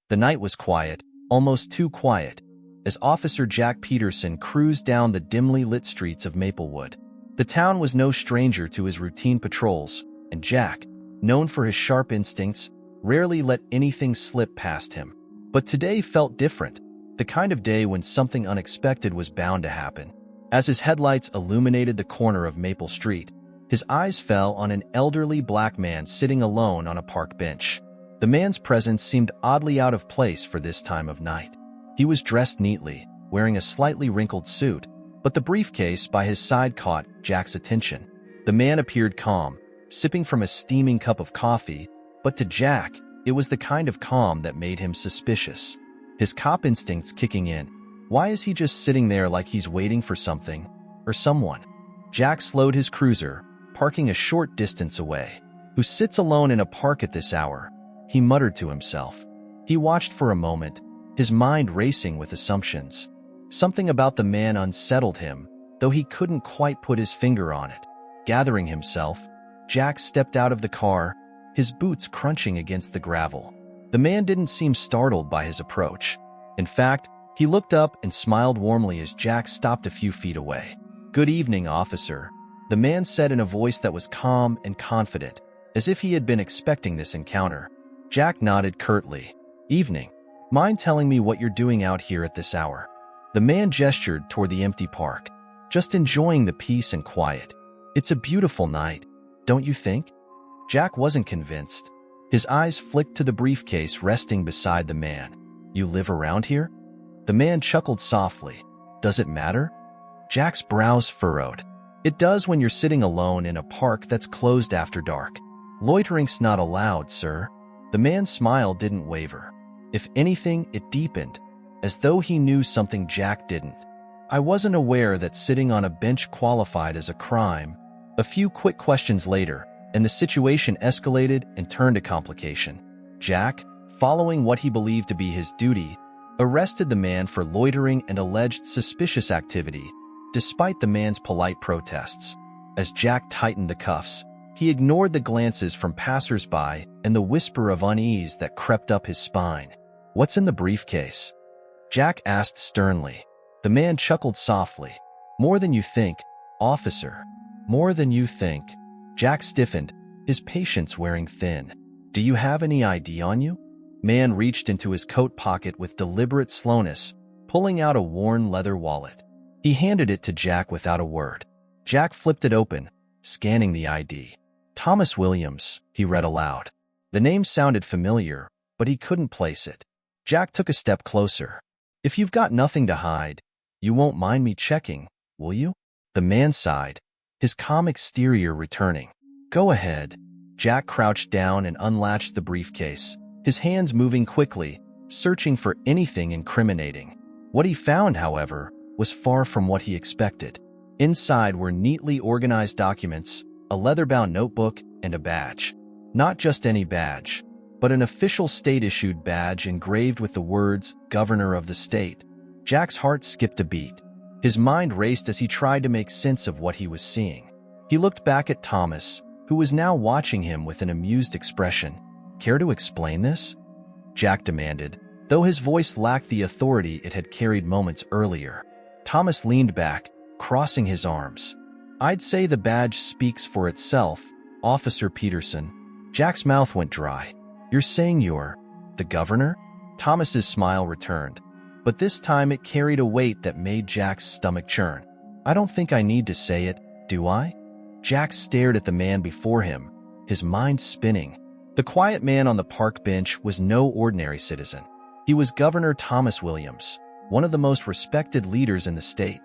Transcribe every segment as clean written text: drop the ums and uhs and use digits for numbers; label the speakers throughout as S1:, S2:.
S1: The night was quiet, almost too quiet, as Officer Jack Peterson cruised down the dimly lit streets of Maplewood. The town was no stranger to his routine patrols, and Jack, known for his sharp instincts, rarely let anything slip past him. But today felt different, the kind of day when something unexpected was bound to happen. As his headlights illuminated the corner of Maple Street, his eyes fell on an elderly black man sitting alone on a park bench. The man's presence seemed oddly out of place for this time of night. He was dressed neatly, wearing a slightly wrinkled suit, but the briefcase by his side caught Jack's attention. The man appeared calm, sipping from a steaming cup of coffee, but to Jack, it was the kind of calm that made him suspicious. His cop instincts kicking in. Why is he just sitting there like he's waiting for something or someone? Jack slowed his cruiser, parking a short distance away. Who sits alone in a park at this hour? He muttered to himself. He watched for a moment, his mind racing with assumptions. Something about the man unsettled him, though he couldn't quite put his finger on it. Gathering himself, Jack stepped out of the car, his boots crunching against the gravel. The man didn't seem startled by his approach. In fact, he looked up and smiled warmly as Jack stopped a few feet away. "Good evening, officer," the man said in a voice that was calm and confident, as if he had been expecting this encounter. Jack nodded curtly. "Evening. Mind telling me what you're doing out here at this hour?" The man gestured toward the empty park. "Just enjoying the peace and quiet. It's a beautiful night, don't you think?" Jack wasn't convinced. His eyes flicked to the briefcase resting beside the man. "You live around here?" The man chuckled softly. "Does it matter?" Jack's brows furrowed. "It does when you're sitting alone in a park that's closed after dark. Loitering's not allowed, sir." The man's smile didn't waver. If anything, it deepened, as though he knew something Jack didn't. "I wasn't aware that sitting on a bench qualified as a crime." A few quick questions later, and the situation escalated and turned to complication. Jack, following what he believed to be his duty, arrested the man for loitering and alleged suspicious activity, despite the man's polite protests. As Jack tightened the cuffs, he ignored the glances from passers-by and the whisper of unease that crept up his spine. "What's in the briefcase?" Jack asked sternly. The man chuckled softly. "More than you think, officer. More than you think." Jack stiffened, his patience wearing thin. "Do you have any ID on you?" Man reached into his coat pocket with deliberate slowness, pulling out a worn leather wallet. He handed it to Jack without a word. Jack flipped it open, scanning the ID. "Thomas Williams," he read aloud. The name sounded familiar, but he couldn't place it. Jack took a step closer. "If you've got nothing to hide, you won't mind me checking, will you?" The man sighed, his calm exterior returning. "Go ahead." Jack crouched down and unlatched the briefcase, his hands moving quickly, searching for anything incriminating. What he found, however, was far from what he expected. Inside were neatly organized documents, a leather-bound notebook, and a badge. Not just any badge, but an official state-issued badge engraved with the words, "Governor of the State." Jack's heart skipped a beat. His mind raced as he tried to make sense of what he was seeing. He looked back at Thomas, who was now watching him with an amused expression. "Care to explain this?" Jack demanded, though his voice lacked the authority it had carried moments earlier. Thomas leaned back, crossing his arms. "I'd say the badge speaks for itself, Officer Peterson." Jack's mouth went dry. "You're saying you're the governor?" Thomas's smile returned, but this time it carried a weight that made Jack's stomach churn. "I don't think I need to say it, do I?" Jack stared at the man before him, his mind spinning. The quiet man on the park bench was no ordinary citizen. He was Governor Thomas Williams, one of the most respected leaders in the state,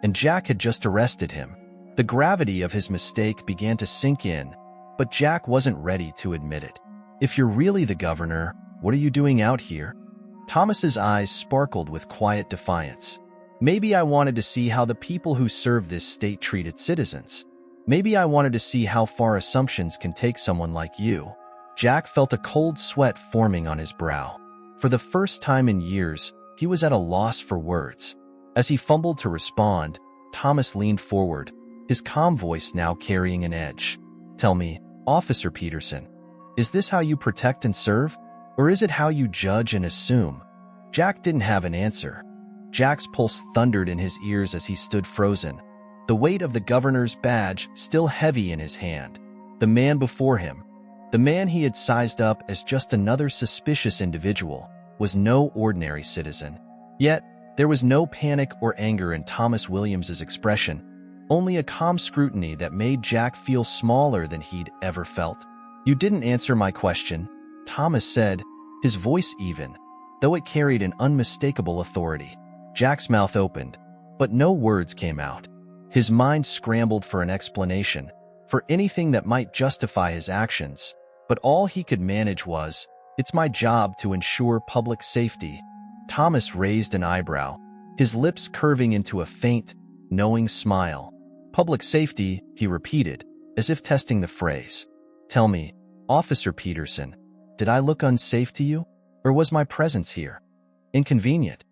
S1: and Jack had just arrested him. The gravity of his mistake began to sink in, but Jack wasn't ready to admit it. "If you're really the governor, what are you doing out here?" Thomas's eyes sparkled with quiet defiance. "Maybe I wanted to see how the people who serve this state treated citizens. Maybe I wanted to see how far assumptions can take someone like you." Jack felt a cold sweat forming on his brow. For the first time in years, he was at a loss for words. As he fumbled to respond, Thomas leaned forward, his calm voice now carrying an edge. "Tell me, Officer Peterson, is this how you protect and serve? Or is it how you judge and assume? Jack didn't have an answer. Jack's pulse thundered in his ears as he stood frozen, the weight of the governor's badge still heavy in his hand. The man before him, the man he had sized up as just another suspicious individual, was no ordinary citizen. Yet, there was no panic or anger in Thomas Williams's expression, only a calm scrutiny that made Jack feel smaller than he'd ever felt. "You didn't answer my question," Thomas said, his voice even, though it carried an unmistakable authority. Jack's mouth opened, but no words came out. His mind scrambled for an explanation, for anything that might justify his actions, but all he could manage was, "It's my job to ensure public safety." Thomas raised an eyebrow, his lips curving into a faint, knowing smile. "Public safety," he repeated, as if testing the phrase. "Tell me, Officer Peterson, did I look unsafe to you? Or was my presence here inconvenient?"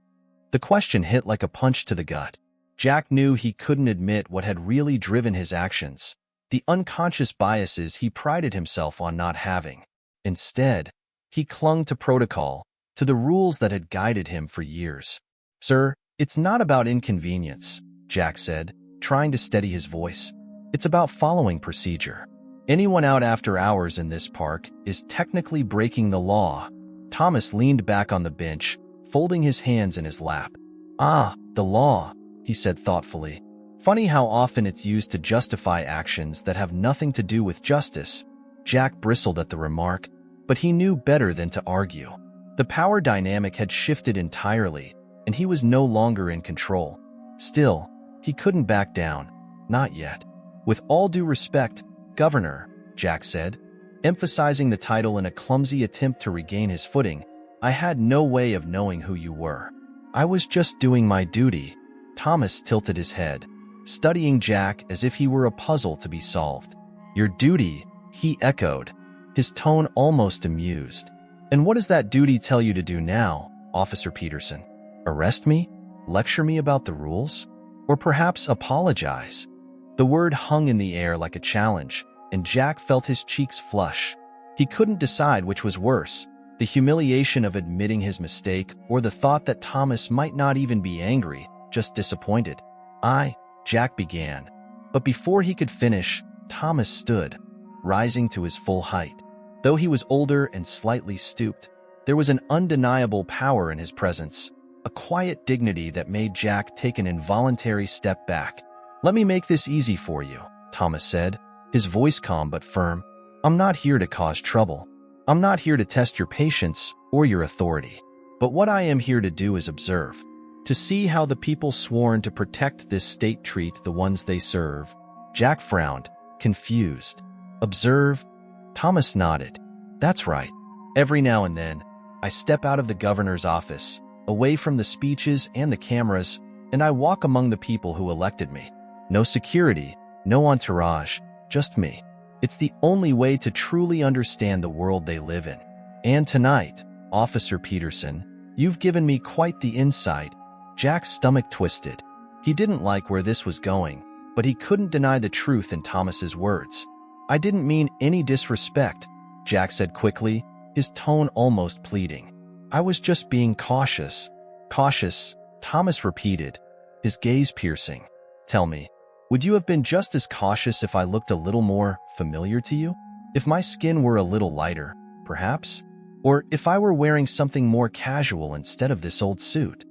S1: The question hit like a punch to the gut. Jack knew he couldn't admit what had really driven his actions, the unconscious biases he prided himself on not having. Instead, he clung to protocol, to the rules that had guided him for years. "Sir, it's not about inconvenience," Jack said, trying to steady his voice. "It's about following procedure. Anyone out after hours in this park is technically breaking the law." Thomas leaned back on the bench, folding his hands in his lap. "Ah, the law," he said thoughtfully. "Funny how often it's used to justify actions that have nothing to do with justice." Jack bristled at the remark, but he knew better than to argue. The power dynamic had shifted entirely, and he was no longer in control. Still, he couldn't back down. Not yet. "With all due respect, Governor," Jack said, emphasizing the title in a clumsy attempt to regain his footing, "I had no way of knowing who you were. I was just doing my duty." Thomas tilted his head, studying Jack as if he were a puzzle to be solved. "Your duty," he echoed, his tone almost amused. "And what does that duty tell you to do now, Officer Peterson? Arrest me? Lecture me about the rules? Or perhaps apologize?" The word hung in the air like a challenge, and Jack felt his cheeks flush. He couldn't decide which was worse, the humiliation of admitting his mistake or the thought that Thomas might not even be angry, just disappointed. Jack began. But before he could finish, Thomas stood, rising to his full height. Though he was older and slightly stooped, there was an undeniable power in his presence, a quiet dignity that made Jack take an involuntary step back. "Let me make this easy for you," Thomas said, his voice calm but firm. "I'm not here to cause trouble. I'm not here to test your patience or your authority. But what I am here to do is observe, to see how the people sworn to protect this state treat the ones they serve." Jack frowned, confused. "Observe?" Thomas nodded. "That's right. Every now and then, I step out of the governor's office, away from the speeches and the cameras, and I walk among the people who elected me. No security, no entourage, just me. It's the only way to truly understand the world they live in. And tonight, Officer Peterson, you've given me quite the insight." Jack's stomach twisted. He didn't like where this was going, but he couldn't deny the truth in Thomas's words. "I didn't mean any disrespect," Jack said quickly, his tone almost pleading. "I was just being cautious." "Cautious," Thomas repeated, his gaze piercing. "Tell me, would you have been just as cautious if I looked a little more familiar to you? If my skin were a little lighter, perhaps? Or if I were wearing something more casual instead of this old suit?"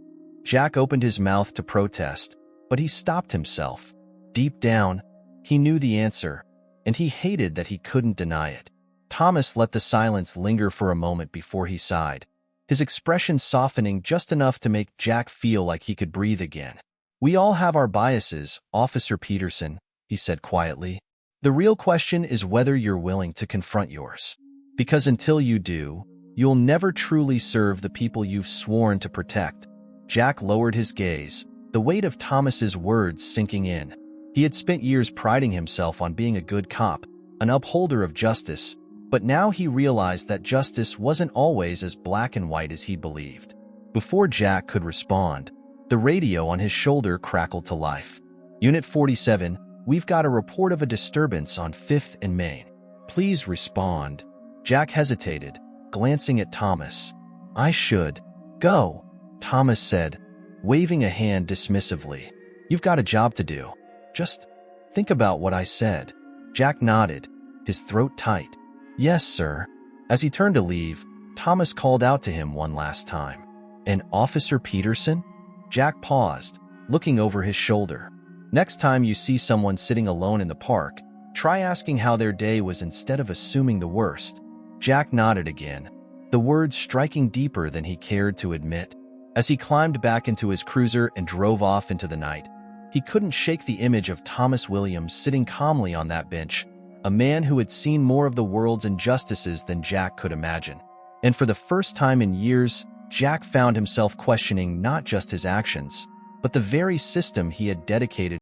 S1: Jack opened his mouth to protest, but he stopped himself. Deep down, he knew the answer, and he hated that he couldn't deny it. Thomas let the silence linger for a moment before he sighed, his expression softening just enough to make Jack feel like he could breathe again. "We all have our biases, Officer Peterson," he said quietly. "The real question is whether you're willing to confront yours. Because until you do, you'll never truly serve the people you've sworn to protect." Jack lowered his gaze, the weight of Thomas's words sinking in. He had spent years priding himself on being a good cop, an upholder of justice, but now he realized that justice wasn't always as black and white as he believed. Before Jack could respond, the radio on his shoulder crackled to life. "Unit 47, we've got a report of a disturbance on 5th and Main. Please respond." Jack hesitated, glancing at Thomas. "I should go," Thomas said, waving a hand dismissively. "You've got a job to do. Just think about what I said." Jack nodded, his throat tight. "Yes, sir." As he turned to leave, Thomas called out to him one last time. "And Officer Peterson?" Jack paused, looking over his shoulder. "Next time you see someone sitting alone in the park, try asking how their day was instead of assuming the worst." Jack nodded again, the words striking deeper than he cared to admit. As he climbed back into his cruiser and drove off into the night, he couldn't shake the image of Thomas Williams sitting calmly on that bench, a man who had seen more of the world's injustices than Jack could imagine. And for the first time in years, Jack found himself questioning not just his actions, but the very system he had dedicated